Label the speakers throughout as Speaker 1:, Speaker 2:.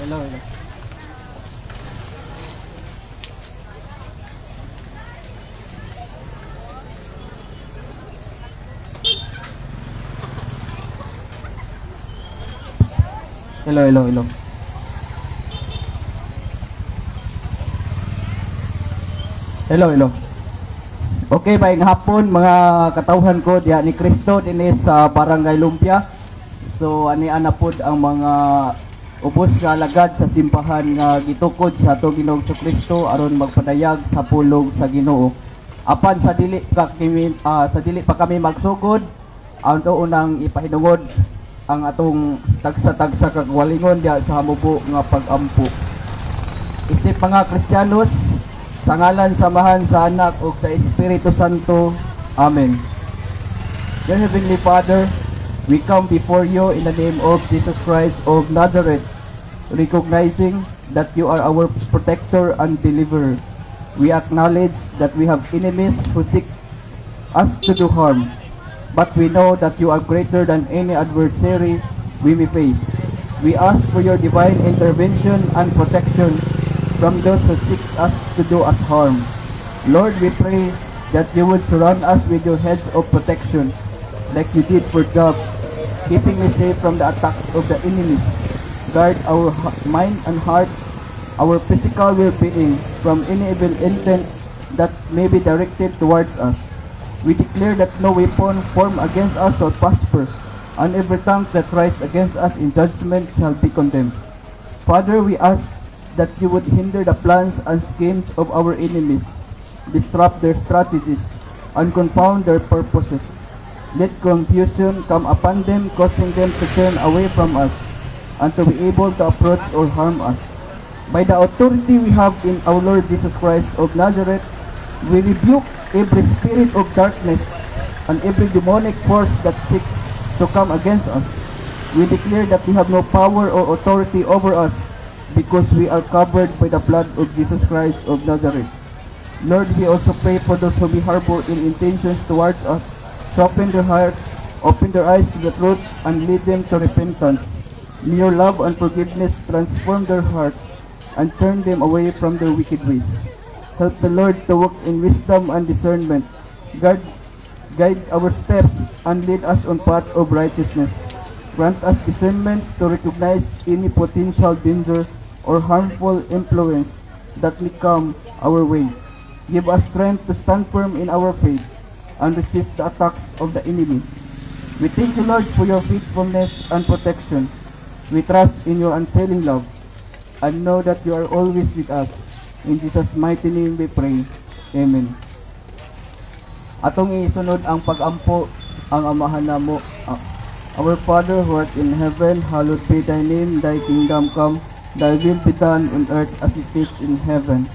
Speaker 1: Hello, hello. Hello, hello, hello. Hello, hello. Okay, maayong hapon mga katawhan ko diya ni Cristo dinis sa Barangay Lumpia. So ani ana pod ang mga ubos nga alagad sa simbahan nga gitukod sa ato Ginoong Kristo aron magpadayag sa pulong sa Ginoo. Apan sa dili pa kami magsugod, ang unang ipahinungod ang atong tagsa-tagsa kagwalingon diya sa hamubo nga pag-ampo. Isip mga Kristiyanos, sa ngalan samahan sa Anak ug sa Espiritu Santo. Amen. Dear Heavenly Father, we come before you in the name of Jesus Christ of Nazareth, recognizing that you are our protector and deliverer. We acknowledge that we have enemies who seek us to do harm, but we know that you are greater than any adversary we may face. We ask for your divine intervention and protection from those who seek us to do us harm. Lord, we pray that you would surround us with your hedge of protection, like you did for Job, keeping us safe from the attacks of the enemies. Guard our mind and heart, our physical well-being from any evil intent that may be directed towards us. We declare that no weapon formed against us shall prosper, and every tongue that rises against us in judgment shall be condemned. Father, we ask that you would hinder the plans and schemes of our enemies, disrupt their strategies, and confound their purposes. Let confusion come upon them, causing them to turn away from us, and to be able to approach or harm us. By the authority we have in our Lord Jesus Christ of Nazareth, we rebuke every spirit of darkness and every demonic force that seeks to come against us. We declare that we have no power or authority over us, because we are covered by the blood of Jesus Christ of Nazareth. Lord, we also pray for those who be harbor in intentions towards us. Soften their hearts, open their eyes to the truth, and lead them to repentance. May your love and forgiveness transform their hearts and turn them away from their wicked ways. Help the Lord to work in wisdom and discernment. Guide our steps and lead us on path of righteousness. Grant us discernment to recognize any potential danger or harmful influence that may come our way. Give us strength to stand firm in our faith and resist the attacks of the enemy. We thank you, Lord, for your faithfulness and protection. We trust in your unfailing love and know that you are always with us. In Jesus' mighty name we pray. Amen. Atong isunod ang pag-ampo ang amahan namo. Our Father who art in heaven, hallowed be thy name, thy kingdom come, thy will be done on earth as it is in heaven.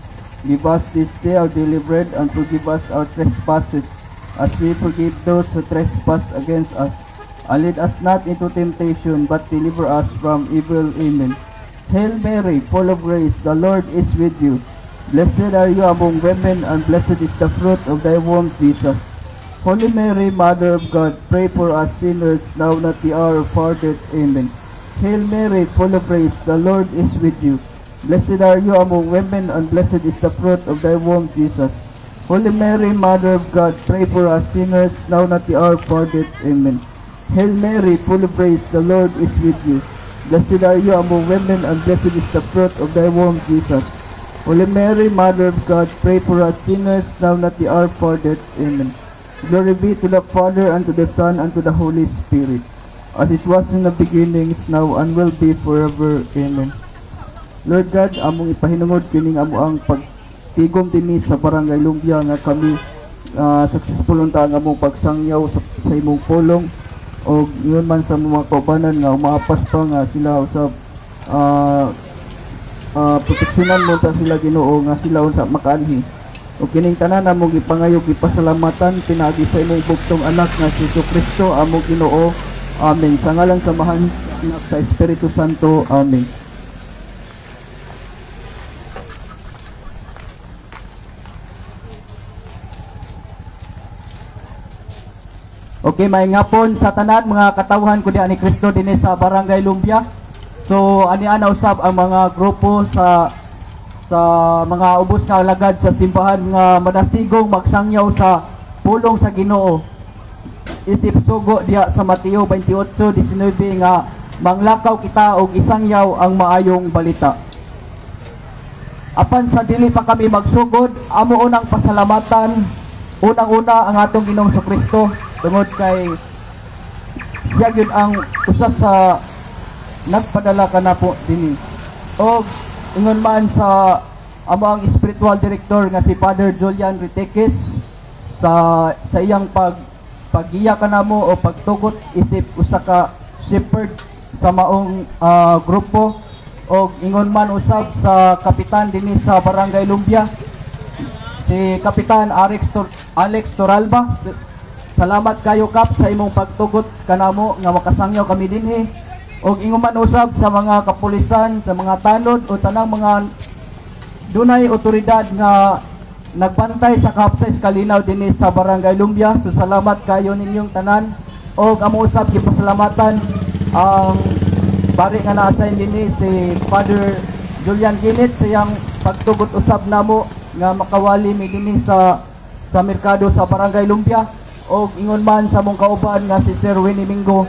Speaker 1: Give us this day our daily bread, and forgive us our trespasses, as we forgive those who trespass against us. And lead us not into temptation, but deliver us from evil. Amen. Hail Mary, full of grace, the Lord is with you. Blessed are you among women, and blessed is the fruit of thy womb, Jesus. Holy Mary, Mother of God, pray for us sinners, now and at the hour of our death. Amen. Hail Mary, full of grace, the Lord is with you. Blessed are you among women, and blessed is the fruit of thy womb, Jesus. Holy Mary, Mother of God, pray for us sinners, now and at the hour of our death. Amen. Hail Mary, full of grace, the Lord is with you. Blessed are you among women, and blessed is the fruit of thy womb, Jesus. Holy Mary, Mother of God, pray for us sinners, now and at the hour of our death. Amen. Glory be to the Father, and to the Son, and to the Holy Spirit, as it was in the beginning, is now, and will be forever. Amen. Lord God, among ipahinungod kining amo ang pagtigom dinhi sa Barangay Lumpia nga kami successful unta ang among pagsangyaw sa imong pulong, o yun man sa mga kaubanan nga umaapas pa nga sila sa proteksyonan mo ta sila Ginoo nga sila unsa makaanhi. O kining tanan among gipangayog gipasalamatan pinagi sa imong bugtong anak nga si Kristo among Ginoo. Amen. Sa ngalan samahan sa Espiritu Santo. Amen. Okay, may ngapon sa tanan mga katawhan ko diha ni Kristo dinhi sa Barangay Lumpia. So ani ana usab ang mga grupo sa mga ubos nga alagad sa simbahan nga madasigong magsangyaw sa pulong sa Ginoo. Isip sugo diha sa Mateo 28:19 nga manglakaw kita og isangyaw ang maayong balita. Apan sa dili pa kami magsugod, amo unang pasalamatan unang-una ang atong Ginoong Kristo tungod kay siya gyud ang usa sa nagpadala kanapo dinhi. Og ingon man sa amo ang spiritual director nga si Father Julian Riteques sa iyang paggiya kanamo o pagtugot isip usa ka shepherd sa maong grupo, og ingon man usab sa kapitan dinhi sa Barangay Lumbia si Kapitan Alex Toralba. Salamat kayo Kap sa imong pagtugot kanamo nga makasangyaw kami dinhi. Og ingon man usab sa mga kapulisan, sa mga tanod o tanang mga dunay otoridad nga nagbantay sa kapsay kalinaw dinhi sa Barangay Lumbia. So salamat kayo ninyong tanan. Og amo usab gipasalamatan ang bari nga na-assign dinhi si Father Julian Ginit sa iyang pagtugot usab namo nga makawali mi dinhi sa merkado sa Barangay Lumbia. Og ingon man sa mong kauban nga si Sir Winnie Mingo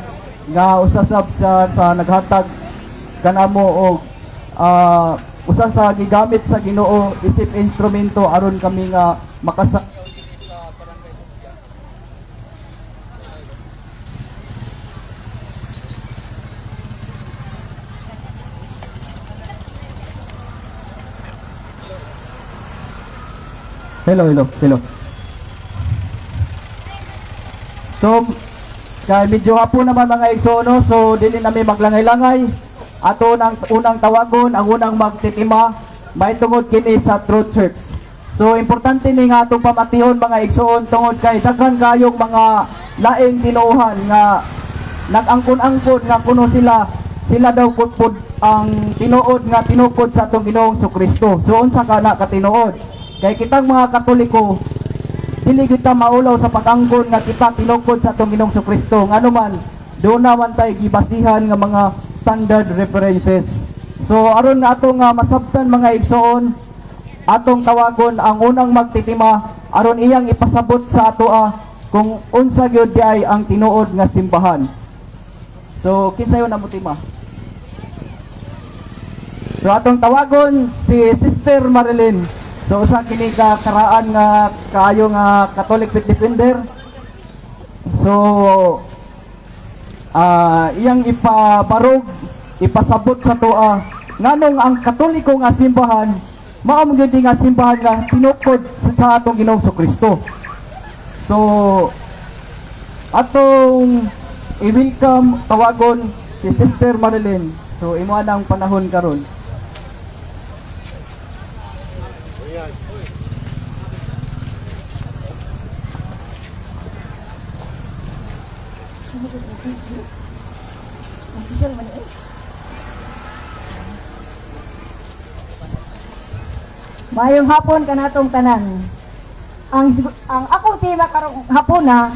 Speaker 1: nga usasab sa naghatag kanamo og usa sa gigamit sa Ginoo isip instrumento aron kami nga makasangyaw dinhi sa Barangay Lumbia. Hello. So kaya medyo hapon naman mga igsoon, so dili nami maglangay-langay. Ato unang tawagon, ang unang magtitima, may tungod kini sa Truth Church. So importante ni nga atong pamatihon mga igsoon tungod kay daghan kayong mga laing tinuhan nga nag-angkon-angkon nga kuno sila daw pud ang tinuod nga tinukod sa atong Ginoong Kristo. So unsa kana ka tinuod? Kay kitang mga Katoliko dili kita maulaw sa pag-angkon nga kita tinukod sa atong Ginoong Kristo. Ngano man doon naman tayo gibasihan nga mga standard references. So aron na atong masabtan mga igsoon, atong tawagon ang unang magtitima aron iyang ipasabot sa atoa kung unsa gyud ay ang tinuod nga simbahan. So kinsayo na mutima? So atong tawagon si Sister Marilyn. So usa kini ka karaan nga kaayo nga Catholic Faith Defender. So iyang ipabarog, ipasabot sa toa nganong ang Katoliko nga simbahan mao mo gyud nga simbahan nga tinukod sa atong Ginoong Kristo. So atong i-welcome tawagon si Sister Marilyn. So imo ang panahon karon.
Speaker 2: Mayong hapon kanatong tanan. Ang akong tema karong hapon na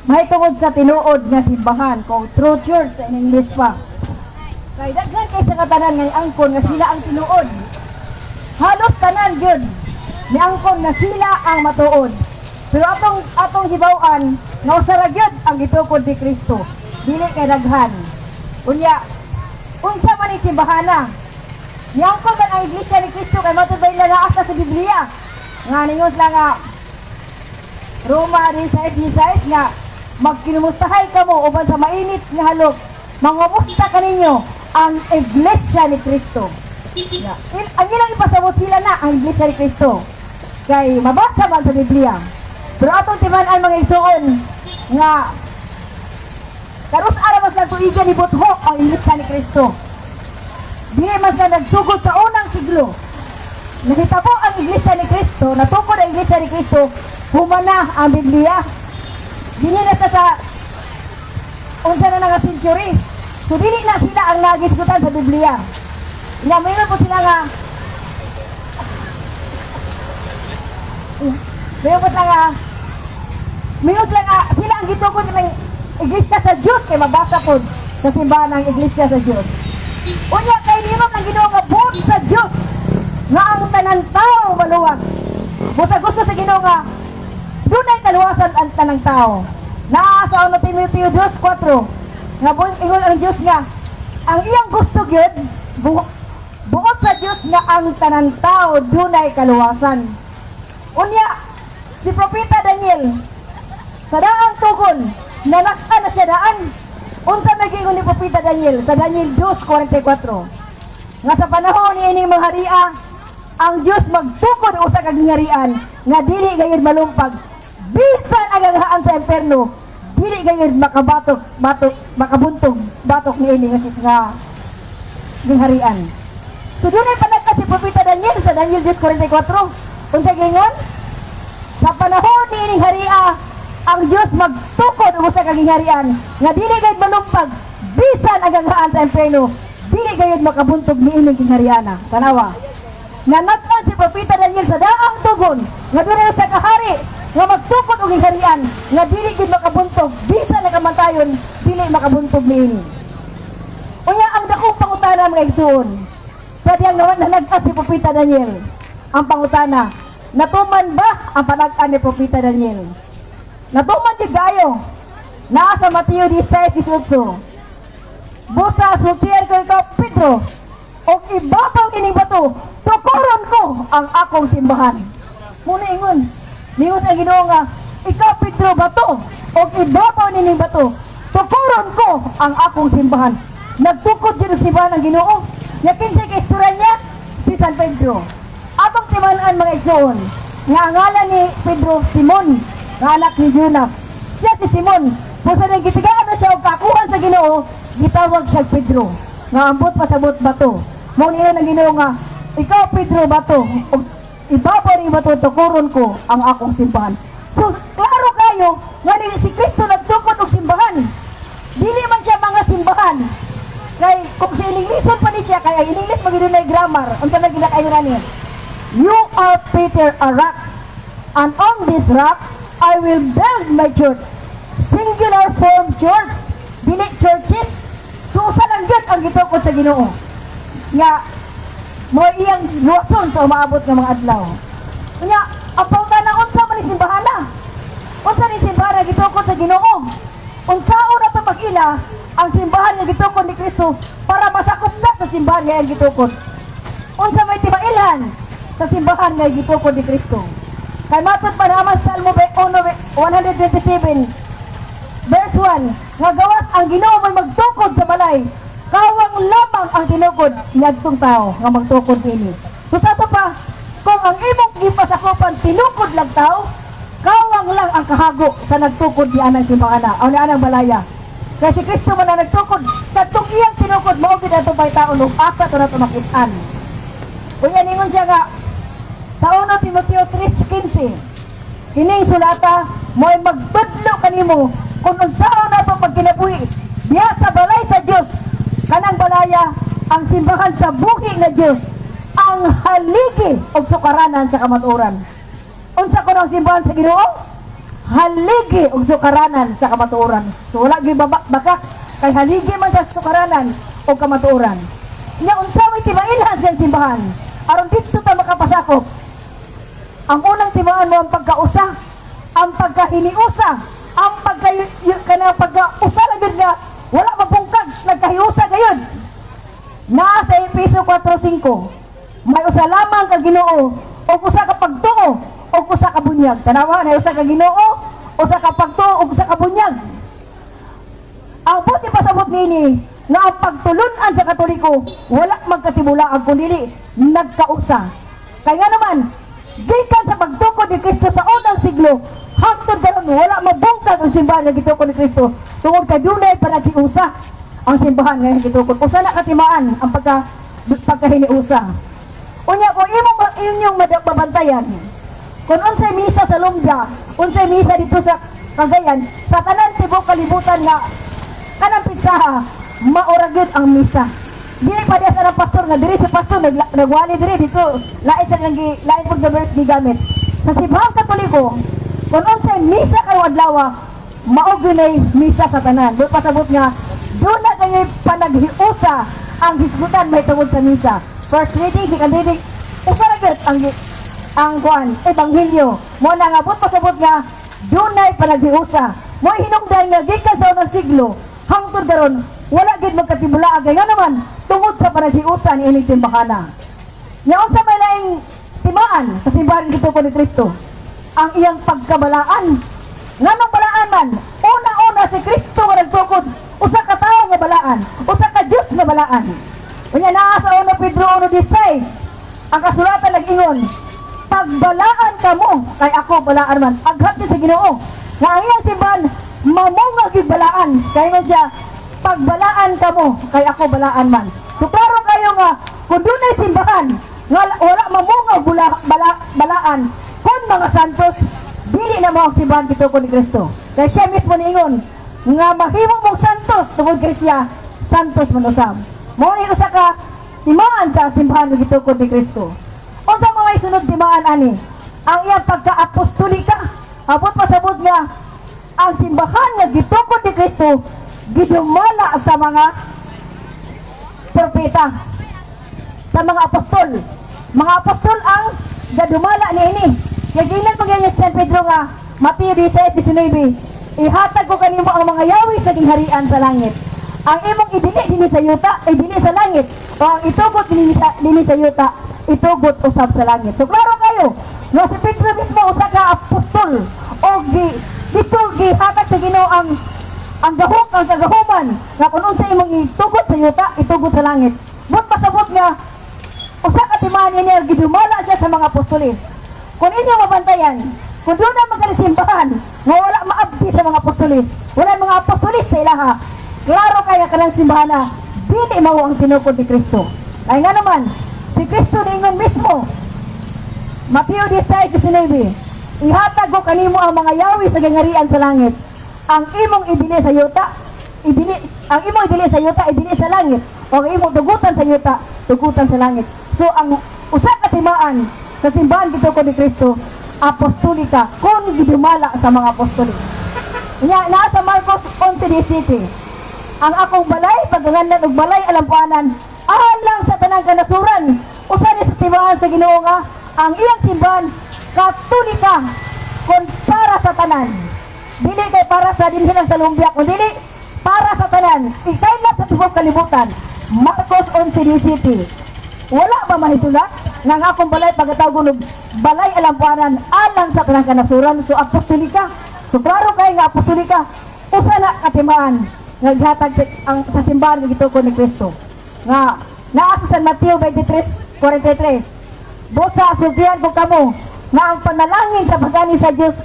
Speaker 2: may tungod sa tinuod nga simbahan kung True Church sa English pa. Kay daghan kay sa katanan nga angkon nga sila ang tinuod. Halos tanan gyud ni angkon nga sila ang matuod. Pero atong hibaw-an nga usara gyud ang gitukod ni Kristo. Dili kay daghan. Unya unsa man ang simbahana? Niyangkol man ang Iglesia ni Kristo kay matubay lalaas na sa Biblia. Nga ningon lang nga Roma 16:16 nga magkinumustahay kamo uban sa mainit nga halok. Mangumusta kaninyo ang Iglesia ni Kristo. Ang ilang ipasabot sila na ang Iglesia ni Kristo. Kay mabasa man sa Biblia. Pero atong timan-an mga igsoon nga karos ara mas nagtuigan ni Buthok ang Iglesia ni Kristo. Dili mas na nagsugod sa unang siglo. Nakitabo ang Iglesia ni Kristo, natukod ang Iglesia ni Kristo, humana ang Biblia. Dili na sa unsa na nga century. So dili na sila ang nagisgutan sa Biblia. Nga mayroon po sila nga sila ang gitukod ng Iglesia sa Diyos kay mabasa po sa simbahan ng Iglesia sa Diyos. Unya kay nimo ang Ginoo nga buot sa Dios nga ang tanan tao maluwas. Busa gusto sa Ginoo nga dunay kaluwasan ang tanang tao. Naa sa 1 Timoteo 2:4 nga ingon ang Dios nga ang iyang gusto gyud buot sa Dios nga ang tanan tao dunay kaluwasan. Unya si Propeta Daniel sa daang tugon nanaka na siya daan. Unsa nagingon ni Propeta Daniel sa Daniel 2:44 nga sa panahon ni ining mga haria ang Dios magtukod usa ka gingharian nga dili gayud malumpag bisan ang aghaan sa imperno dili gayud makabuntog batok ni ini nga gingharian. So dunay panagka si Propeta Daniel sa Daniel 2:44 unsa gingon sa panahon ni ining haria ang Dios magtukod usa ka gingharian nga dili gayud malumpag bisan ang aghaan sa imperno dili gayud makabuntog ni ining ginghariana. Tanawa nanatnan si Propeta Daniel sa daang tugon nga dunay usa ka hari nga magtukod og gingharian nga dili gid makabuntog bisan nakamantayon dili makabuntog niini. Unya ang dakong pangutana mga igsoon sa diyang nanagkat si Propeta Daniel. Ang pangutana, natuman ba ang panag-an ni Propeta Daniel? Natuman gid gayo. Naa sa Mateo 16:18. Busa sultier ko ikaw Pedro og ibabaw ining bato tukuron ko ang akong simbahan. Muna ingon niyon ang Ginoo nga ikaw Pedro bato og ibabaw nining bato tukuron ko ang akong simbahan. Nagtukod jud og simbahan ang Ginoo. Nya kinsay ka istorya niya si San Pedro. Atong timaan mga igsoon nga ang ngalan ni Pedro Simon nga anak ni Jonas. Siya si Simon pusa nang gitigaan na siya og kakuhan sa Ginoo gitawag siya Pedro nga ambot pasabot bato. Mao niyon ang Ginoo nga ikaw Pedro bato og ibabaw ni bato tukuron ko ang akong simbahan. So klaro kayo nga ni si Kristo nagtukod og simbahan. Dili man siya mga simbahan. Kay kung si Inglison pa ni siya kay ang English magidunay grammar unta na ginakayo ni you are Peter a rock and on this rock I will build my church. Singular form church, dili churches. So usa lang gyud ang gitukod sa Ginoo nga mo iyang luwason sa umaabot ng mga adlaw. Unya ang pangutana unsa man ni simbahana? Unsa ni simbahan gitukod sa Ginoo? Unsaon na to mag-ila ang simbahan nga gitukod ni Kristo para masakop na sa simbahan nga gitukod. Unsa may timailhan sa simbahan nga gitukod ni Kristo? Kay matod pa naman sa Salmo 127 verse 1 nga gawas ang Ginoo may magtukod sa balay kawang lamang ang tinukod niadtong tao nga magtukod ini. So sa to pa kung ang imong gipasakupan tinukod lang tao kawang lang ang kahago sa nagtukod di anang simbahan o ni anang balaya. Kaya si Kristo man na nagtukod, katong iyang tinukod, maugid ang tubay taon, ug asa ito na tumakitan. Unya ningon siya nga, sa 1 Timoteo 3:15, kining sulata, mo'y magbadlo kanimo, kung unsaon na itong pagkinabuhi, diya sa balay sa Diyos, kanang balaya, ang simbahan sa buhi na Diyos, ang haligi og sukaranan sa kamatuoran. Unsa ko ng simbahan sa Ginoo? Haligi og sukaranan sa kamatuoran. So wala gyud bakak kay haligi man sa sukaranan o kamatuoran. Nya unsa may timailhan sa simbahan? Aron dito ta makapasakop. Ang unang timaan mo ang pagkausa, ang pagkahiniusa, ang pagkausa lang gyud nga wala mabungkag nagkahiusa gayud. Naa sa Efeso 4:5. May usa lamang ka Ginoo o usa ka pagtuo o usa ka bunyag. Tanawa na usa ka Ginoo, usa ka pagtuo o usa ka bunyag. Ang buti pasabot nini nga ang pagtulunan sa Katoliko wala magkatibulaag kundi nagkausa. Kaya naman gikan sa pagtukod ni Kristo sa unang siglo hangtod karon wala mabungkag ang simbahan nga gitukod ni Kristo tungod kay dunay panagiusa ang simbahan nga gitukod. Usa na katimaan ang pagkahiniusa. Unya ko inyong mabantayan kung unsay misa sa Lumbia, unsay misa dito sa Cagayan, sa tanan tibok kalibutan nga kanang pitsaha, mauragyod ang misa. Dili pa diya sa pastor nga diri si pastor nagwali diri dito, lain sa lain pag verse ni gamit. Sa simbahang Katoliko, kung unsay misa kayo adlaw, mao gyud misa sa tanan. Doon pasabot nga doon na kayo panaghiusa ang hisgutan may tungod sa misa. First reading, second reading, usaragot ang kuan, ebanghelyo. Mo na nga pasabot nga dunay panaghiusa. Mo hinungdan nga gikan sa unang siglo hangtod karon wala gid magkatibulaag nga naman tungod sa panaghiusa ni ining simbahana. Nya unsa may laing timaan sa simbahan gituko ni Kristo? Ang iyang pagkabalaan. Nganong balaan man? Una-una si Kristo nga nagtukod usa ka tawo nga balaan, usa ka Dios nga balaan. Unya naa sa 1 Pedro 1:16, ang kasulatan nag-ingon, pagbalaan kamo kay ako balaan man. Aghat ni sa Ginoo nga ang iyang simbahan mamunga gid balaan. Kay nga siya, pagbalaan kamo kay ako balaan man. So klaro kayo nga kung dunay simbahan nga wala mamunga balaan kun mga santos, dili na mo ang simbahan gituko ni Kristo. Kay siya mismo niingon nga mahimo mong santos tungod kay siya santos man usab. Mao ni usa ka timaan sa simbahan gituko ni Kristo. Unsa mga isunod timaan ani? Ang iyang pagka-apostolika. Abot pasabot nga ang simbahan nga gitukod ni Kristo gidumala sa mga propeta, sa mga apostol. Mga apostol ang gadumala niini. Kaya ginan pagyan sa San Pedro nga Mateo 16:19, ihatag ko kanimo ang mga yawi sa gingharian sa langit. Ang imong idili sa yuta, idili sa langit. O ang itugot dinhi sa yuta, itugot usab sa langit. So klaro kayo, no, si Pedro mismo usa ka apostol o dito gihatag sa Ginoo ang gahok ang kagahuman nga kun unsa imong itugot sa yuta, itugot sa langit. But pasabot nga usa ka timaan niya gidumala siya sa mga apostoles. Kung inyo mabantayan, kung doon na magkalisimbahan nga wala maabdi sa mga apostoles, wala mga apostoles sa ilaha, klaro kaya kanang simbahan na dili mao ang tinukod ni Kristo. Kaya nga naman, si Kristo ningon mismo, Mateo 16:19, ihatag ko kanimo ang mga yawi sa gangarian sa langit. Ang imong ibili sa yuta, ibili sa langit. O ang imong tugutan sa yuta, tugutan sa langit. So ang usa ka timaan sa simbahan gituko ni Kristo, apostolika, kung gidumala sa mga apostolik. Naa sa Marcos 11:17, ang akong balay pagganganan og balay alampuanan alang sa tanang kanasuran. Usa ni sa timaan sa Ginoo nga ang iyang simbahan katolika kon para sa tanan. Dili kay para sa dinhi lang sa lumbia, kun dili para sa tanan. Ikaylap sa tubong kalibutan. Marcos 11:17. Wala ba mahisulat nga ang akong balay pagkatawag og balay alampuanan alang sa tanang kanasuran. So apostolika. So klaro kay nga apostolika usa na katimaan nga gihatag sa simbahan nga gituko ni Kristo. Nga naa sa San Mateo 23:43. Busa sultihan ko kamo nga ang panalangin sa pagani sa Dios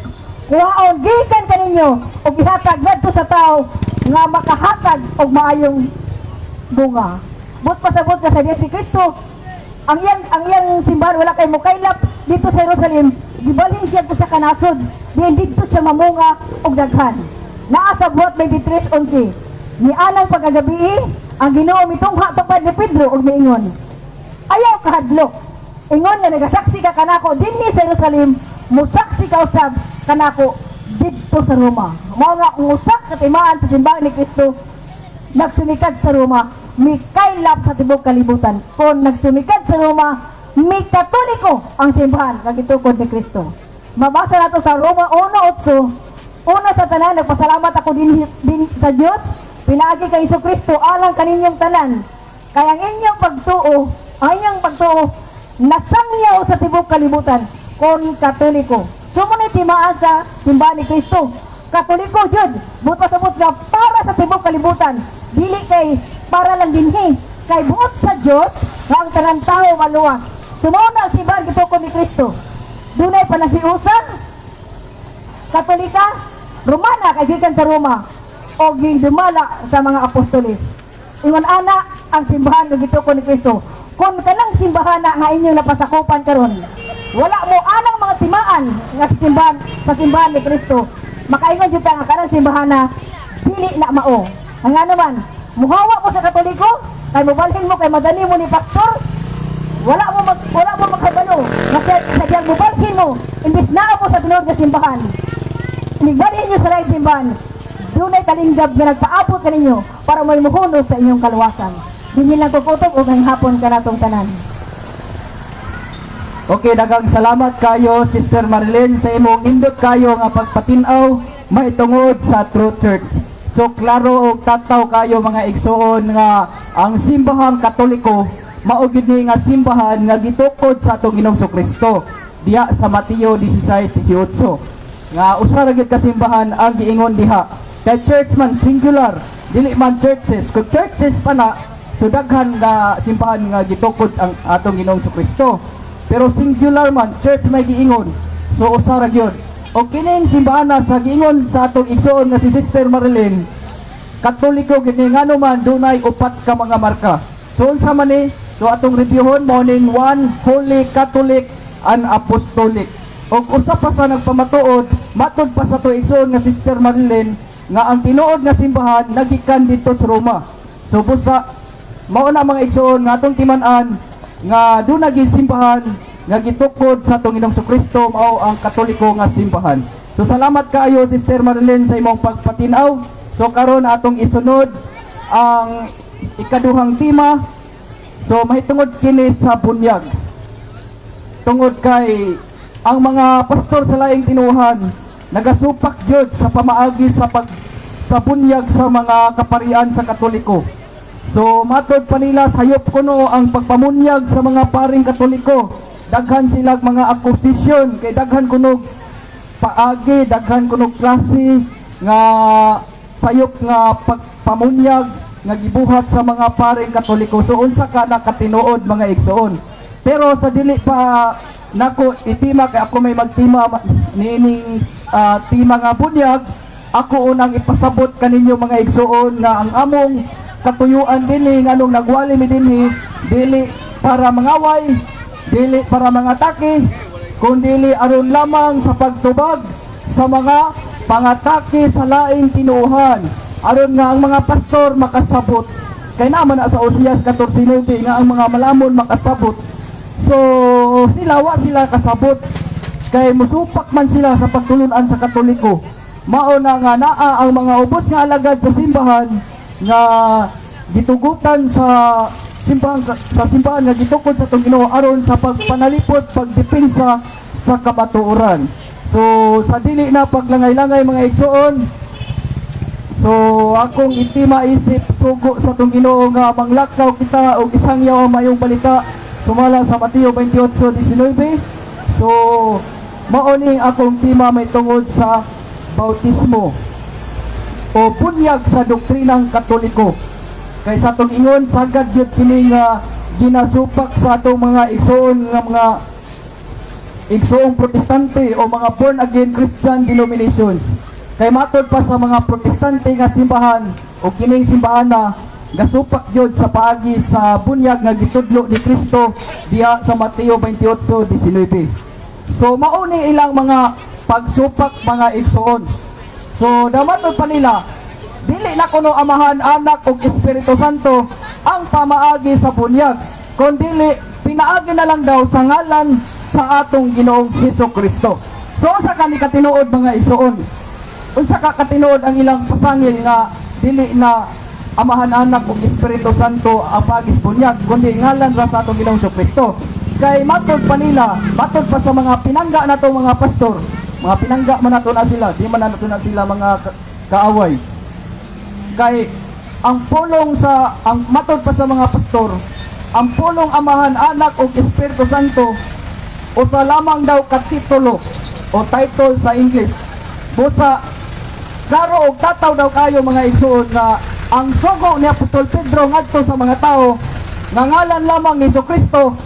Speaker 2: kuhaon gikan kaninyo og gihatag ngadto sa tao nga makahatag og maayong bunga. But pasabot ka sa Dios si Kristo, ang iyang simbahan wala kay mokaylap dito sa Jerusalem, gibalhin siya sa kanasod, diin dito siya mamunga og daghan. Naa sa buhat 23:11, ni anang pagkagabi ang Ginoo mitungha tupad ni Pedro og miingon, ayaw kahadlok, ingon nga nagasaksi ka kanako dinhi sa Jerusalem, musaksi ka usab kanako dito sa Roma. Mao nga ang usa ka timaan sa simbahan ni Kristo nagsumikad sa Roma, mikaylap sa tibok kalibutan. Kung nagsumikad sa Roma, may katoliko ang simbahan nga gitukod ni Kristo. Mabasa nato sa Roma 1:8, una sa tanan nagpasalamat ako din sa Dios pinaagi kay Kristo alang kaninyong tanan. Kaya ang inyong pagtuo nasangyaw sa tibok kalibutan kon katoliko. Sumunod timaan sa simbahan ni Kristo. Katoliko jud, buot pasabot nga para sa tibok kalibutan, dili kay para lang dinhi, kay buot sa Dios nga ang tanang tawo maluwas. Sumunod ang simbahan gituko ni Kristo. Dunay panaghiusan, Katolika, Romana kay gikan sa Roma o gidumala sa mga apostoles. Ingon ana ang simbahan nga gituko ni Kristo. Kung kanang simbahan nga inyong napasakupan karon, wala mo anang mga timaan nga sa simbahan ni Kristo. Makaingon jud nga kanang simbahan na dili na mao. Nga naman, muhawa ko sa Katoliko, kay mobalhin mo kay madani mo ni pastor. Wala mo magkabalo. Kasi sadyang mobalhin mo, imbis na mo sa tinuod nga simbahan. Inigbalhin niyo sa laing simbahan. Dunay kalinggab nga nagpaabot kaninyo para may muhunos sa inyong kaluwasan. Hindi lang kukutob o ngayong hapon ka natong tanan.
Speaker 1: Okay, dagang salamat kayo Sister Marilyn sa imong indot kayo nga pagpatinaw may tungod sa True Church. So klaro og tataw kayo mga igsoon nga ang simbahang Katoliko mao gid ni nga simbahan nga gitukod sa atong Ginoong Kristo diha sa Mateo 16:18 nga usa ra gid ka simbahan ang giingon diha. Kay church man singular, dili man churches. Kung churches pa na, so daghan nga simbahan nga gitukod ang atong Ginoong Kristo. Pero singular man, church may giingon. So usara gyud. O kining simbahan na sa giingon sa atong igsoon nga si Sister Marilyn, Katoliko gid ni ngano man dunay upat ka mga marka. So unsa man ni? So atong reviewon mao ning one Holy Catholic and Apostolic. O usa pa sa nagpamatuod, matud pa sa to igsoon nga Sister Marilyn nga ang tinuod nga simbahan nagikan dito sa Roma. So busa mao na mga igsoon nga atong timan-an nga doon naging simbahan nga gitukod sa atong Ginoong Kristo mao ang Katoliko nga simbahan. So salamat kaayo Sister Marilyn sa imong pagpatinaw. So karon atong isunod ang ikaduhang tema. So mahitungod kini sa bunyag. Tungod kay ang mga pastor sa laing tinuhan nagasupak jud sa pamaagi sa bunyag sa mga kaparian sa Katoliko. So matod pa nila sayop kuno ang pagpamunyag sa mga paring Katoliko. Daghan silang mga akusasyon kay daghan kuno paagi, daghan kuno klase nga sayop nga pagpamunyag nga gibuhat sa mga paring Katoliko. So unsa ka nakatinuod mga igsoon. Pero sa dili pa nako itima kay ako may magtima niining tema nga bunyag, ako unang ipasabot kaninyo mga igsoon nga ang among katuyuan dinhi nganong nagwali mi dinhi dili para mangaway, dili para mangatake, kundi aron lamang sa pagtubag sa mga pangatake sa laing tinuhan, aron nga ang mga pastor makasabot. Kay naman na sa Oseas 14:9 nga ang mga malamon makasabot. So sila wa sila kasabot kay musupak man sila sa pagtulunan sa Katoliko. Mao na nga naa ang mga ubos nga alagad sa simbahan nga gitugutan sa simbahan nga gitukod sa atong Ginoo aron sa pagpanalipod, pagdepensa sa kamatuoran. So sa dili na paglangay-langay mga igsoon, so akong itima isip sugo sa atong Ginoo nga manglakaw kita og isang yaw mayong balita sumala sa Mateo 28:19. So mao ni akong tema may tungod sa bautismo o bunyag sa doktrinang Katoliko. Kay sa atong ingon sagad gyud kini nga ginasupak sa atong mga igsoon nga mga igsoong protestante o mga born again Christian denominations. Kay matod pa sa mga protestante nga simbahan o kining simbahan na gasupak gyud sa paagi sa bunyag nga gitudlo ni Kristo diha sa Mateo 28:19. So mao ni ilang mga pagsupak mga igsoon. So damatod pa nila dili na kuno Amahan, Anak ug Espiritu Santo ang pamaagi sa bunyag, kundi pinaagi na lang daw sa ngalan sa atong Ginoong Hesukristo. So unsa ka ni katinuod mga igsoon? Unsa ka katinuod ang ilang pasangil nga dili na Amahan, Anak ug Espiritu Santo ang pagis bunyag, kundi ngalan ra sa atong Ginoong Hesukristo. Kay matod pa nila, matod pa sa mga pinangga nato mga pastor, mga pinangga man nato na sila, di man nato na sila mga kaaway. Kay ang pulong sa ang matod pa sa mga pastor, ang pulong Amahan, Anak ug Espiritu Santo usa lamang daw ka titulo o title sa English. Busa klaro og tataw daw kayo mga igsoon nga ang sugo ni Apostol Pedro ngadto sa mga tao nga ngalan lamang ni Jesucristo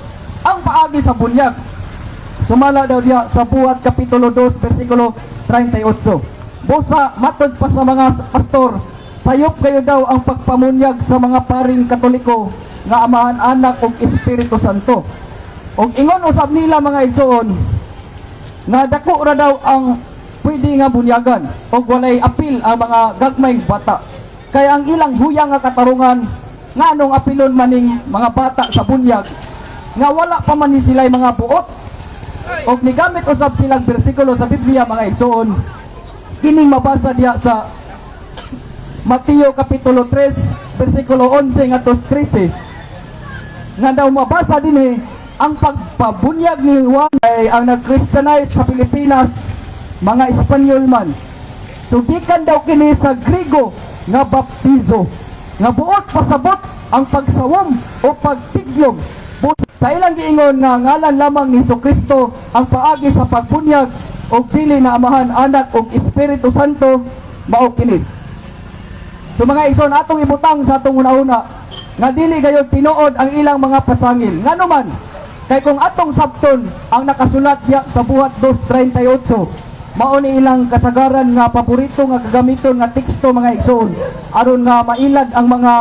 Speaker 1: ang paagi sa bunyag. Sumala daw diya sa Buhat Kapitulo 2 versikulo 38. Busa matod pa sa mga pastor, sayop kayo daw ang pagpamunyag sa mga paring Katoliko nga Amahan, Anak ug Espiritu Santo. Og ingon usab nila mga igsoon nga dako ra daw ang pwede nga bunyagan og walay apil ang mga gagmayng bata. Kay ang ilang huyang nga katarungan nganong apilon maning mga bata sa bunyag nga wala pa man ni sila mga buot. Og nigamit usab silang bersikulo sa Biblia mga igsoon. Kining mabasa diya sa Mateo Kapitulo 3 versikulo 11 ngadto 13 nga daw mabasa din ang pagpabunyag ni Juan ay ang nag-Christianize sa Pilipinas mga Espanyol man. Tugikan daw kini sa Griego nga baptizo nga buot pasabot ang pagsawom o pagtigyom. Sa ilang giingon nga ngalan lamang ni Jesucristo ang paagi sa pagbunyag o dili na Amahan, Anak ug Espiritu Santo mao kini. So mga igsoon, atong ibutang sa atong una-una nga dili gayud tinuod ang ilang mga pasangil. Ngano man kay kung atong sabton ang nakasulat diya sa buhat 2:38 mao ni ilang kasagaran nga paborito nga gagamiton nga teksto mga igsoon aron nga mailad ang mga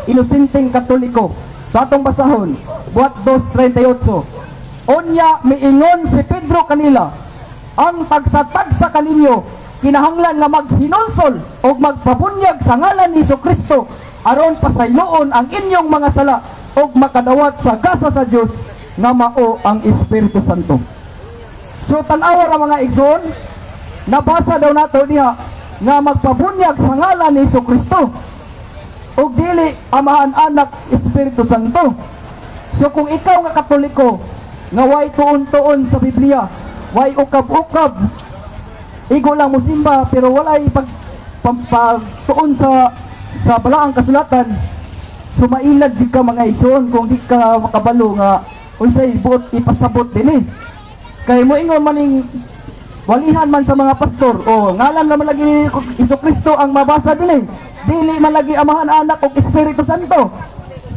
Speaker 1: inosenteng Katoliko. So atong basahon buhat 2:38. Unya miingon si Pedro kanila, ang tagsa-tagsa kaninyo kinahanglan nga maghinulsol o magpabunyag sa ngalan ni Jesucristo aron pasayloon ang inyong mga sala o makadawat sa gasa sa Dios nga mao ang Espiritu Santo. So tan-awa ra mga igsoon, nabasa daw nato diha nga magpabunyag sa ngalan ni Jesucristo ug dili Amahan, Anak, Espiritu Santo. So kung ikaw nga Katoliko nga way tuon-tuon sa Biblia, way ukab-ukab, igo lang mo simba pero walay pagtuon sa balaang kasulatan, sumailad di ka mga igsoon kung di ka makabalo nga unsay buot ipasabot din kay mo ingon maning walihan man sa mga pastor o ngalan naman lagi ni Jesucristo ang mabasa din dili man lagi Amahan, Anak ug Espiritu Santo.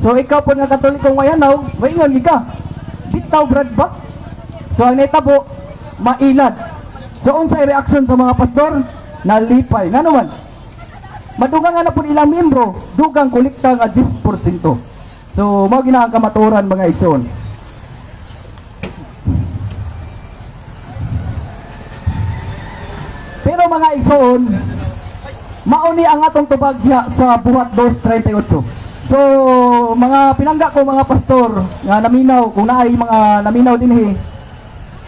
Speaker 1: So ikaw po nga Katolikong wayanaw, maingon ka bitaw brad ba? So ang netabo mailad. So unsay reaksyon sa mga pastor? Nalipay. Ngano man? Madugang nga na po ilang membro, dugang kolekta nga 10%. So mao gina ang kamaturan mga igsoon. Pero mga igsoon, mauni ang atong tubag diha sa buhat 2:38. So mga pinangga ko mga pastor nga naminaw, kung naay mga naminaw dinhi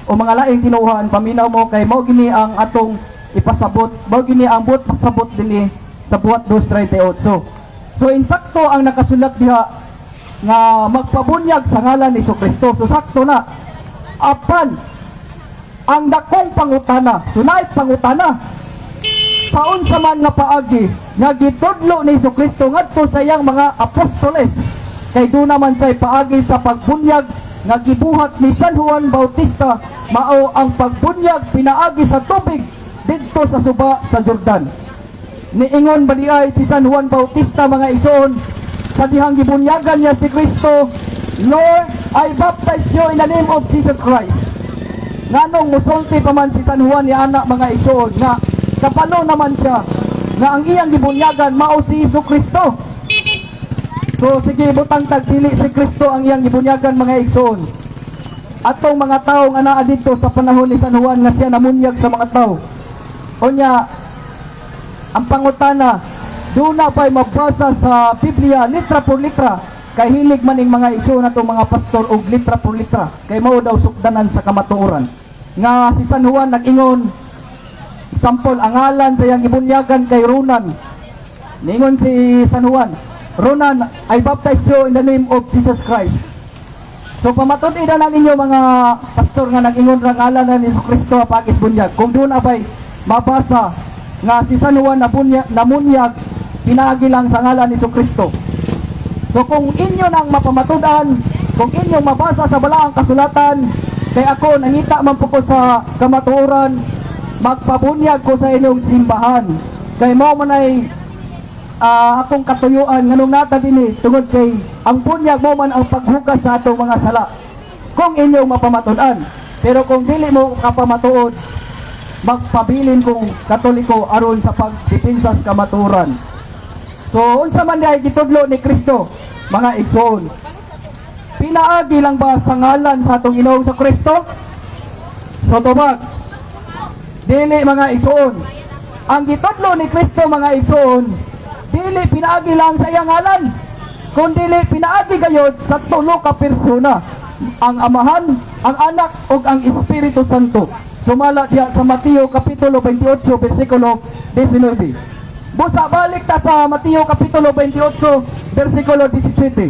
Speaker 1: o mga laing tinuhan, paminaw mo kay mao gini ang atong ipasabot, mao gini ang buot pasabot dinhi sa buhat 2:38. So insakto ang nakasulat diha nga magpabunyag sa ngalan ni Jesucristo. So sakto na. Apan ang dakong pangutana, sunay pangutana, saon sa man nga paagi nga gitudlo ni Jesucristo ngadto sa iyang mga apostoles, kay doon naman say paagi sa pagbunyag nga gibuhat ni San Juan Bautista, mao ang pagbunyag pinaagi sa tubig didto sa suba sa Jordan. Niingon ba diay si San Juan Bautista mga igsoon sa dihang gibunyagan niya si Kristo, Lord, I baptize you in the name of Jesus Christ. Nganong musulti pa man si San Juan ni anak mga igsoon nga kapalo naman siya nga ang iyang gibunyagan mao si Jesucristo. So sige, butang tagdili si Kristo ang iyang gibunyagan mga igsoon. Atong mga tao nga naa dito sa panahon ni San Juan nga siya namunyag sa mga tao. Unya ang pangutana, doon na pa'y mabasa sa Biblia litra por litra, kay hilig maning mga igsoon atong mga pastor og litra por litra, kay mao daw sukdanan sa kamatuoran. Nga si San Juan nag-ingon, sampol ang ngalan sa iyang gibunyagan kay Ronan. Ningon si San Juan, Ronan, I baptize you in the name of Jesus Christ. So pamatod ida na ninyo mga pastor nga nag-ingon ra ngalan na ni Jesucristo pagis bunyag. Kung doon abay mabasa nga si San Juan namunyag pinaagi lang sa ngalan ni Jesucristo. So kung inyo nang mapamatudan, kung inyong mabasa sa balaang kasulatan, kay ako nangita man po ko sa kamatuoran, magpabunyag ko sa inyong simbahan. Kay mao man ay akong katuyuan nganong nata dinhi tungod kay ang bunyag mo man ang paghugas sa atong mga sala. Kung inyong mapamatudan, pero kung dili mo kapamatuod, magpabilin kong Katoliko aron sa pagdepensa sa kamatuoran. So unsa man ay gitudlo ni Kristo mga igsoon, pinaagi lang ba sa ngalan sa atong Ginoong sa Kristo? So tubag, dili mga igsoon. Ang gitudlo ni Kristo mga igsoon, dili pinaagi lang sa iyang ngalan, kundi pinaagi gayud sa tulo ka persona, ang Amahan, ang Anak ug ang Espiritu Santo. Sumala diya sa Mateo kapitulo 28 bersikulo 19. Busa balik ta sa Mateo Kapitulo 28, versikulo 17.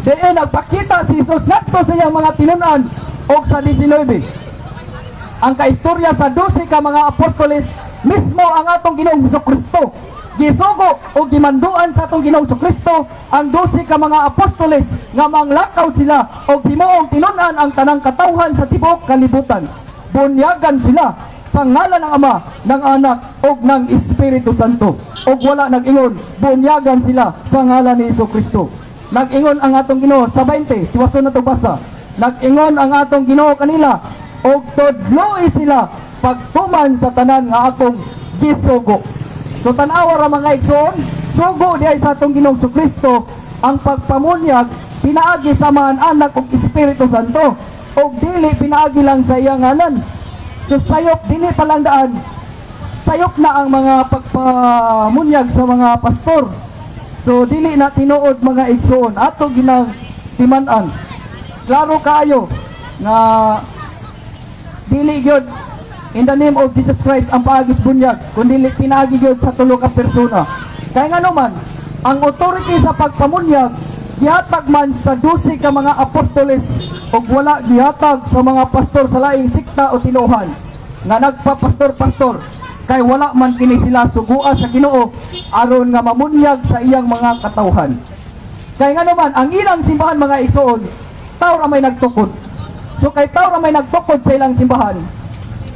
Speaker 1: Diyan nagpakita si Jesus ngadto sa iyang mga tinunan o sa 19. Ang kaistorya sa 12 ka mga apostoles mismo ang atong Ginoong Kristo. Gisugo o gimanduan sa atong Ginoong Kristo ang 12 ka mga apostoles nga manglakaw sila o himuong tinunan ang tanang katawhan sa tibuok kalibutan. Bunyagan sila sa ngalan ng Ama, ng Anak o ng Espiritu Santo. O wala nag-ingon, bunyagan sila sa ngalan ni Kristo. Nag-ingon ang atong Ginoo sa 20, tiwason na ito basa. Nag-ingon ang atong Ginoo kanila o tudloi sila pagtuman sa tanan nga akong gisugo. So tanawa ra mga igsoon, sugo diay sa atong Ginoong Kristo ang pagpamunyag pinaagi sa mga anak ug Espiritu Santo o dili pinaagi lang sa iyang ngalan. So sayop dili palang daan, sayop na ang mga pagpamunyag sa mga pastor. So dili na tinuod mga igsoon ato ginang timan-an. Klaro kaayo nga dili gyud in the name of Jesus Christ ang paagis bunyag, kundi pinagi gyud sa tulo ka persona. Kaya nga naman, ang authority sa pagpamunyag gihatag man sa 12 ka mga apostoles o wala gihatag sa mga pastor sa laing sikta o tinuhan nga nagpapastor-pastor, kay wala man kini sila sugua sa Ginoo aron nga mamunyag sa iyang mga katawhan. Kaya nga naman, ang ilang simbahan mga igsoon, taw ra may nagtukod. So kay taw ra may nagtukod sa ilang simbahan,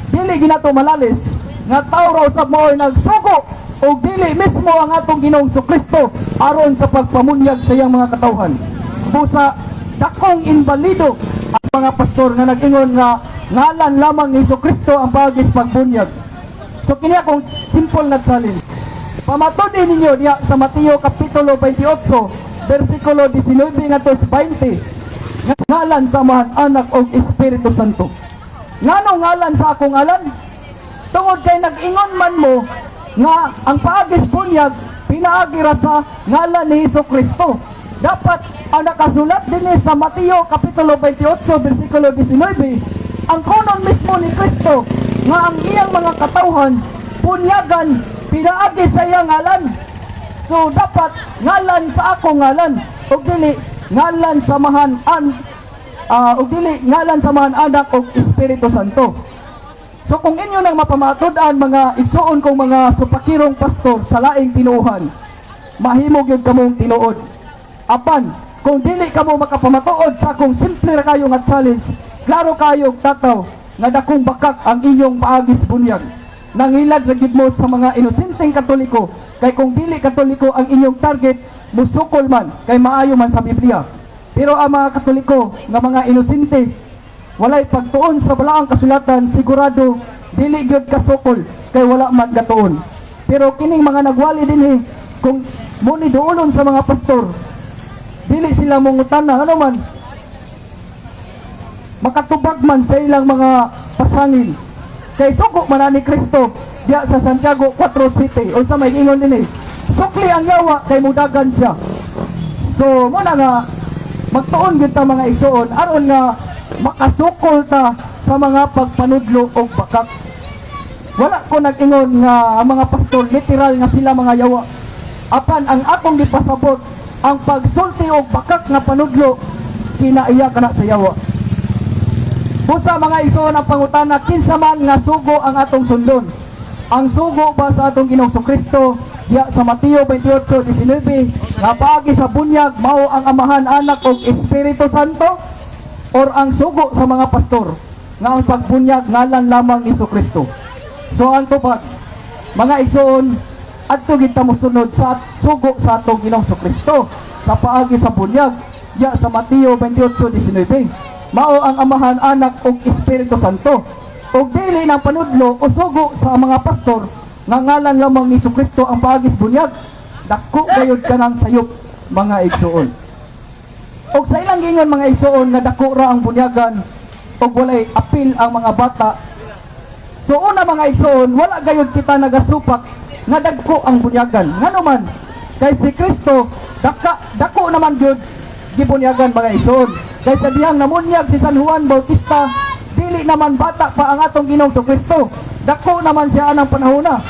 Speaker 1: dili ginato malalis nga taw raw sa mo'y nagsugo o dili mismo ang atong Ginoong Kristo aron sa pagpamunyag sa iyang mga katawhan. Busa dakong inbalido ang mga pastor nga nag-ingon nga ngalan lamang ni Kristo ang paagis pagbunyag. So kini akong simple na challenge. Pamatodin ninyo diya sa Mateo Kapitulo 28, versikulo 19 ngadto sa 20. Ngalan sa Amahan, Anak o Espiritu Santo. Ngano ngalan sa akong ngalan? Tungod kay nag-ingon man mo nga ang paagis bunyag pinaagi ra sa ngalan ni Kristo. Dapat ang nakasulat din sa Mateo Kapitulo 28, versikulo 19, ang kunon mismo ni Kristo nga ang iyang mga katawhan bunyagan pinaagi sa iyang ngalan. So dapat ngalan sa akong ngalan ug dili ngalan sa ug dili ngalan sa Amahan, Anak ug Espiritu Santo. So kung inyo nang mapamatud-an mga igsoon kong mga supakirong pastor sa laing tinuohan, mahimo gyud kamong tinuod. Apan kung dili kamo makapamatuod sa akong simple ra kayo nga challenge, klaro kayo tataw nga dakong bakak ang inyong paagis bunyag. Nangilag na gid mo sa mga inosenteng Katoliko, kay kung dili Katoliko ang inyong target, musukol man kay maayo man sa Biblia. Pero ang mga Katoliko nga mga inosente, walay pagtuon sa balaang kasulatan, sigurado dili gyud kasukol kay wala man gatuon. Pero kining mga nagwali dinhi, kung muni duolon sa mga pastor, dili sila mongutana ano man, makatubag man sa ilang mga pasangil. Kay sugo man ni Kristo diya sa Santiago 4:7, unsa may ingon dinhi, sukli ang yawa kay mudagan siya. So mo na nga magtuon gyud ta mga igsoon aron nga makasukol ta sa mga pagpanudlo o bakak. Wala ko nag-ingon nga ang mga pastor literal nga sila mga yawa. Apan ang akong gipasabot, ang pagsulti o bakak nga panudlo kinaiya kana sa yawa. Busa mga igsoon ang pangutana, kinsa man nga sugo ang atong sundon. Ang sugo ba sa atong Ginoong Kristo ya sa Mateo 28:19 nga paagi sa bunyag mao ang Amahan, Anak ug Espiritu Santo, or ang sugo sa mga pastor nga ang pagbunyag ngalan lamang ni Kristo. So ang tupad mga igsoon, adto gid ta mosunod sa sugo sa atong Ginoong Kristo sa paagi sa bunyag ya sa Mateo 28:19 mao ang Amahan, Anak ug Espiritu Santo. O dili ng panudlo o sugo sa mga pastor nga ngalan lamang ni Kristo ang paagis bunyag, dako gayud kanang sayop mga igsoon. O sa ilang gingon mga igsoon nga dako ra ang bunyagan o walay apil ang mga bata. So una mga igsoon, wala gayud kita nagasupak nga dagko ang bunyagan. Ngano man kay si Kristo dako naman gyud gibunyagan mga igsoon. Kay sa dihang namunyag si San Juan Bautista, dili naman bata pa ang atong Ginoong Kristo. Dako naman siya anang panahona.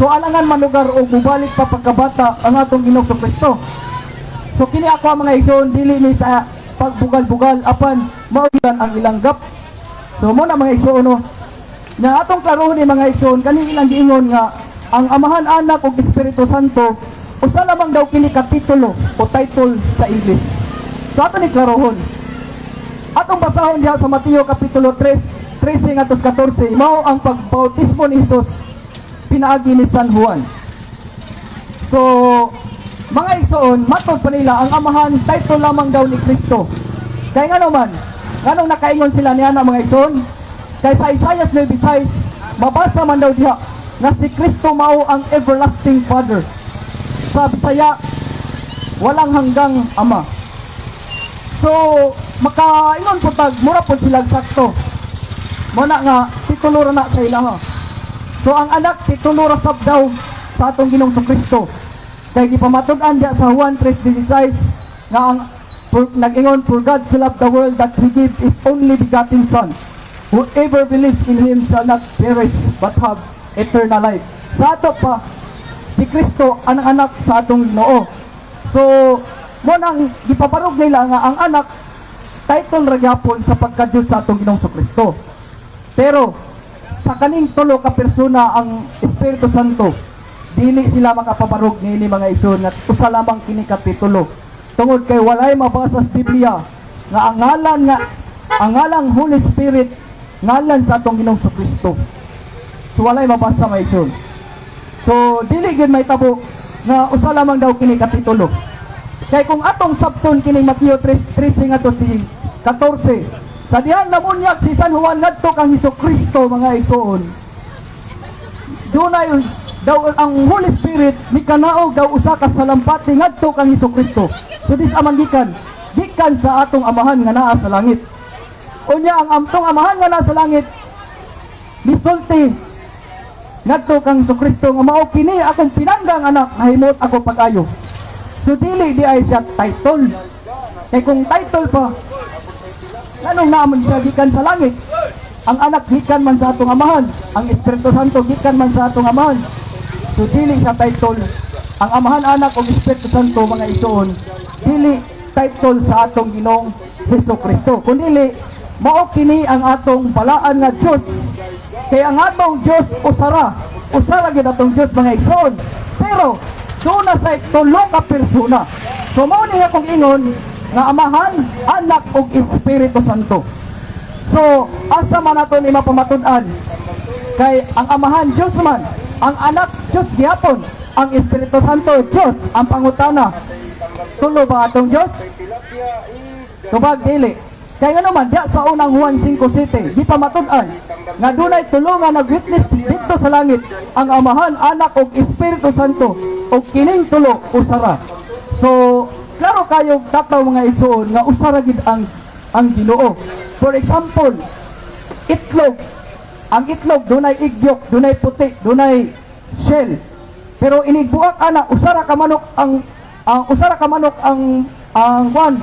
Speaker 1: So alangan manugar o mubalik pa pagkabata ang atong Ginoong Kristo. So kini ako ang mga igsoon dili ni sa pagbugal-bugal apan maulan ang ilang gap. So mo na mga igsoon no. Na atong karon ni mga igsoon kani ilang giingon nga ang Amahan, Anak ug Espiritu Santo usa lamang daw kini kapitulo o title sa English. So ato ni klarohon. Atong basahon diha sa Mateo kapitulo 3, 13 ngadto 14 mao ang pagbautismo ni Hesus pinaagi ni San Juan. So mga igsoon, matod pa nila ang Amahan title lamang daw ni Kristo. Kay ngano man, nganong nakaingon sila niya na mga igsoon? Kay sa Isaiah 9:6 mabasa man daw diha na si Kristo mao ang everlasting Father. Sa Bisaya, walang hanggang Ama. So makaingon po tag mura po sila sakto. Muna nga titulo ra na sa ilaha. So ang anak titulo ra sab daw sa atong Ginoong Kristo. Kay gipamatud-an diya sa Juan 3:16 nga ang nag-ingon, for God so loved the world that He gave His only begotten Son. Whoever believes in Him shall not perish but have eternal life. Sa ato pa, si Kristo ang anak sa atong Ginoo. So, mo nang gipaparog nila nga ang anak title ra gyapon sa pagka-Dios sa atong Ginoong Kristo. Pero sa kaning tulo ka persona ang Espiritu Santo, dili sila makapabarog niini mga igsoon nga usa lamang kini kapitulo. Tungod kay walay mabasa sa Biblia nga ang ngalang Holy Spirit ngalan sa atong Ginoong Kristo. So walay mabasa mga igsoon. So dili gyud may tabo nga usa lamang daw kini kapitulo. Kay kung atong sabton kining Mateo 3:13 ngadto 14, sa dihan namunyag si San Juan ngadto kang Hesukristo mga igsoon. Dunay daw ang Holy Spirit mikanaog daw usa ka salampati ngadto kang Hesukristo. So dis amang gikan sa atong Amahan nga naa sa langit. Unya ang amtong Amahan nga naa sa langit misulti ngadto kang Hesukristo nga mao kini akong pinanggang anak nahimot ako pag-ayo. So dili di ay siya title. Kay kung title pa anong naamon siya gikan sa langit? Ang anak gikan man sa atong Amahan, ang Espiritu Santo gikan man sa atong Amahan. So dili sa title ang Amahan, Anak ug Espiritu Santo mga igsoon, dili title sa atong Ginoong Hesukristo, kundi mao kini ang atong balaan nga Dios. Kay ang atong Dios usara gid atong Dios mga igsoon. Pero doon na sa tulo ka persona. So mao ni akong ingon nga Amahan, Anak ug Espiritu Santo. So asa man naton imapamatud-an kay ang Amahan Dios man, ang Anak Diyos gihapon, ang Espiritu Santo Diyos ang pangutana. Tulo ba atong Diyos? Tubag dili. Kaya nga naman diya sa unang Juan 5:7 di pa matud-an nga dunay tulo nga nag-witness dito sa langit, ang Amahan, Anak ug Espiritu Santo, ug kining tulo usara. So klaro kayo tataw mga igsoon nga usara gid ang Ginoo. For example, itlog. Ang itlog dunay igyok, dunay puti, dunay shell. Pero inigbuak ana usara ka manok ang kwan.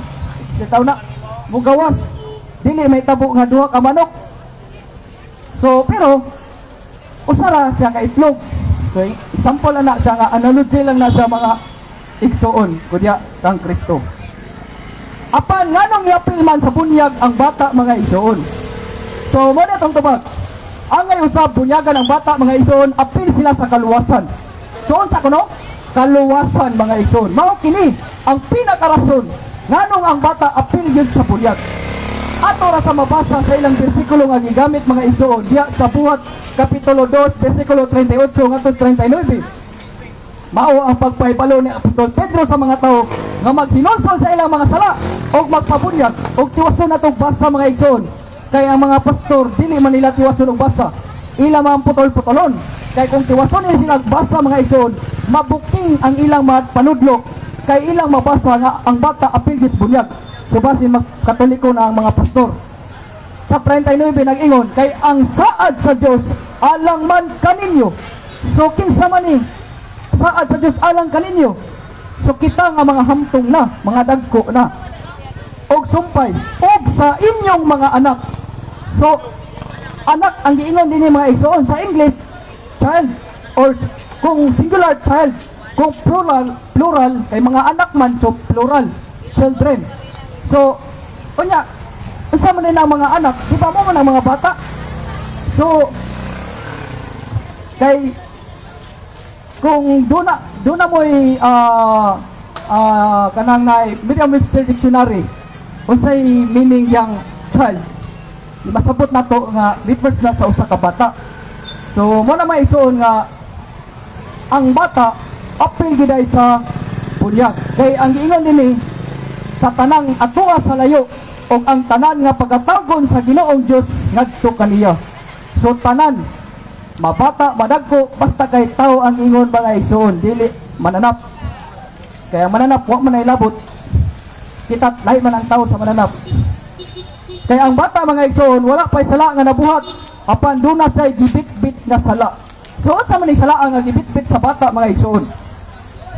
Speaker 1: Bitaw na mugawas. Dili may tabo nga duha ka manok. So pero usara siya ka itlog. So example ana siya nga analogy lang na sa mga igsoon kudya kang Kristo. Apan nganong yapil man sa bunyag ang bata mga igsoon. So mo na tong tubag. Ang ngayon sa bunyagan ng bata mga igsoon, apil sila sa kaluwasan. So unsa kuno? Kaluwasan mga igsoon. Mao kini ang pinakarason nganong ang bata apil gyud sa bunyag. Ato ra sa mabasa sa ilang bersikulo nga gigamit mga igsoon diya sa Buhat kapitulo 2 bersikulo 38 ngadto 39. Mao ang pagpahibalo ni Apostol Pedro sa mga tao nga maghinulsol sa ilang mga sala o magpabunyag o tiwason natong basa mga igsoon. Kaya ang mga pastor dili man nila tiwason og basa, ila man putol-putolon. Kay kung tiwason nila sila basa mga igsoon, mabuking ang ilang mga panudlok kay ilang mabasa nga ang bata apil gis bunyag. So basin magkatoliko na ang mga pastor. Sa 39 nag-ingon kay ang saad sa Dios alang man kaninyo. So kinsa man ni saad sa Dios alang kaninyo? So kita nga mga hamtong na, mga dagko na, og sumpay, og sa inyong mga anak. So anak ang giingon dinhi mga igsoon sa English, child, or kung singular child, kung plural kay mga anak man, so plural children. So kunya unsa man na ang mga anak, di ba mo man ang mga bata? So kay kung duna mo'y kanang na Merriam-Webster Dictionary unsay meaning yang child, masabot na to nga refers na sa usa ka bata. So mo na may isuon nga ang bata apil giday sa bunyag, kay ang giingon dinhi sa tanang atoa sa layo o ang tanan nga pagatagon sa Ginoong Dios ngadto kaniya. So tanan mabata madagko basta kay tao ang ingon mga igsoon, dili mananap. Kaya mananap wa man ay labot, kita lahi man ang tao sa mananap. Kaya ang bata mga igsoon wala pay sala nga nabuhat apan duna say gibit-bit nga sala. So unsa man ni sala nga gibit-bit sa bata mga igsoon?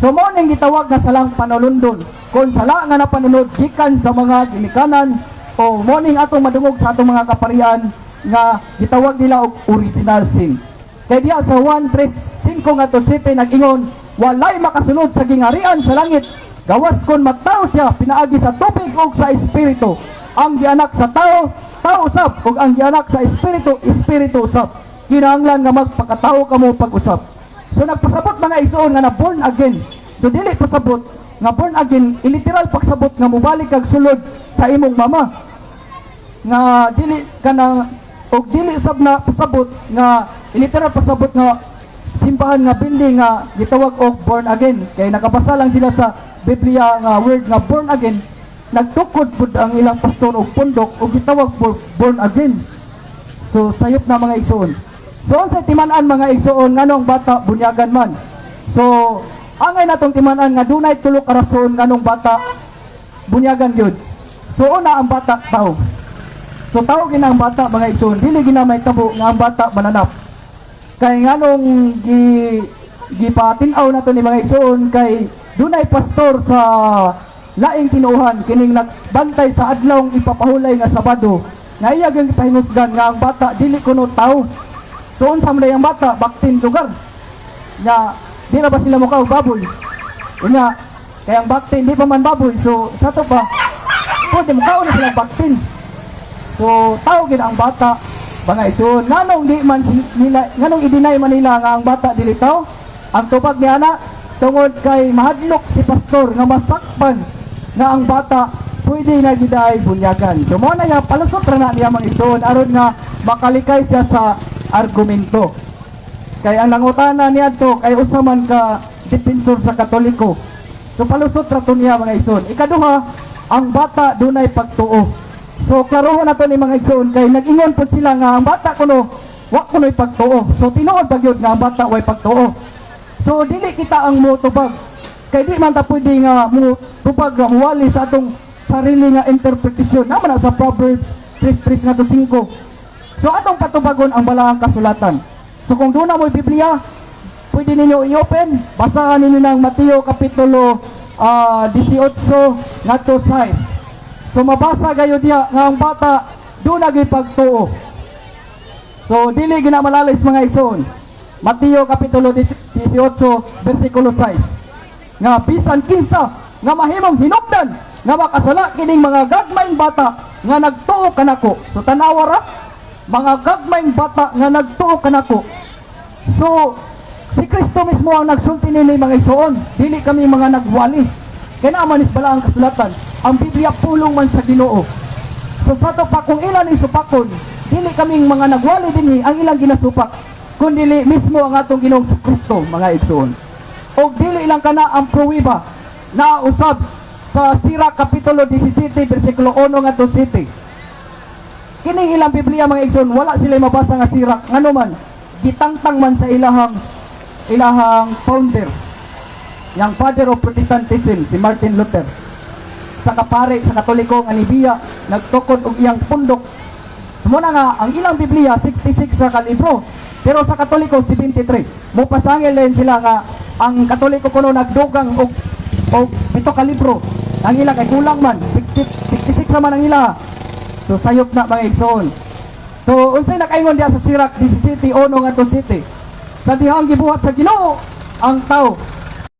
Speaker 1: So mo ning gitawag nga salang panulundon, kung sala nga napanunod gikan sa mga ginikanan o mo ning atong madungog sa atong mga kaparian nga gitawag nila og original sin. Kaya diya sa 1:3-5 nga to 7 nag-ingon, walay makasunod sa gingarian sa langit, gawas kon magtao siya pinaagi sa tubig ug sa espiritu. Ang gianak sa tao, tao usab, ug ang gianak sa espiritu, espiritu usab. Kinahanglan nga magpakatao kamo pag-usab. So nagpasabot mga igsoon nga na born again. So dili pasabot nga born again, literal pagsabot nga mobalik kag sulod sa imong mama. Nga dili kana og dili sab na pasabot nga literal pasabot nga simbahan nga building nga gitawag og born again. Kay nakabasa lang sila sa Biblia nga word nga born again, nagtukod pud ang ilang pastor og pundok og gitawag born again. So sayop na mga igsoon. So unsay timan-an mga igsoon nganong bata bunyagan man. So angay natong timan-an nga dunay tulo ka rason nganong bata bunyagan gyud. So una ang bata tao. So tao gina ang bata mga igsoon, dili gina may tabo nga ang bata mananap. Kay nganong gipatin-aw nato ni mga igsoon kay dunay pastor sa laing tinuhan kining nagbantay sa adlawng ipapahulay nga Sabado nga iya gyud gipahinusgan nga ang bata dili kuno tao. So unsa man ang bata baktin lugar nga di na ba sila mukha og baboy unya kay ang baktin di pa man baboy, so sa to pa pwede mukha na sila baktin. So tao gid ang bata mga igsoon. Nganong di man nila, nganong i-deny man nila nga ang bata dili tao? Ang tupag ni ana tungod kay mahadlok si pastor nga masakpan nga ang bata pwede na gid ay bunyagan. So mo na ya palusot ra na niya mga igsoon aron nga makalikay siya sa argumento. Kay ang nangutana niya to kay usa man ka depensor sa Katoliko. So palusot ra to niya mga igsoon. Ikaduha, ang bata dunay pagtuo. So klarohon nato ni mga igsoon kay nag-ingon po sila nga ang bata kuno wa kuno'y pagtuo. So tinuod ba gyud nga ang bata way pagtuo. So dili kita ang motubag. Kay di man ta pwede nga motubag nga muwali sa atong sarili nga interpretasyon. Naman na sa Proverbs 3:3 nga to 5. So atong patubagon ang balaang kasulatan. So kung doon na mo'y Biblia, pwede ninyo i-open, basahan ninyo ng Mateo Kapitulo 18 nga to 6. So mabasa gayo diya nga ang bata doon naging pagtuo. So dili ginamalalis mga igsoon. Mateo Kapitulo 18 versikulo 6. Nga bisan kinsa nga mahimong hinungdan nga makasala kining mga gagmayng bata nga nagtuo kanako. So tanawa ra mga gagmayng bata nga nagtuo kanako. So si Kristo mismo ang nagsulti nini mga igsoon. Dili kami mga nagwali. Kaya naman isbala ang kasulatan. Ang Biblia pulong man sa Ginoo. So sa to pa kung ilan isupakon, dili kaming mga nagwali dinhi ang ilang ginasupak, kundi mismo ang atong Ginoong Kristo mga igsoon. O dili lang kana ang pruwiba na usab sa Sira Kapitulo 17 versikulo 1 nga to 7. Kining ilang Biblia mga igsoon wala sila mabasa nga Sira ngano man gitangtang man sa ilahang founder, yang father of Protestantism, si Martin Luther. Sa kapare sa Katoliko nga nibiya nagtukod og iyang pundok. Sumuna nga ang ilang Biblia 66 sa kalibro, pero sa Katoliko 73. Mo pasangil din sila nga ang Katoliko kuno nagdugang og 7 kalibro. Ang ila kay kulang man 66 naman ang ila. So sayop na mga igsoon. So unsay nakaingon diya sa Sirach 17:1 ngadto 7. Sa dihang gibuhat sa Ginoo ang tao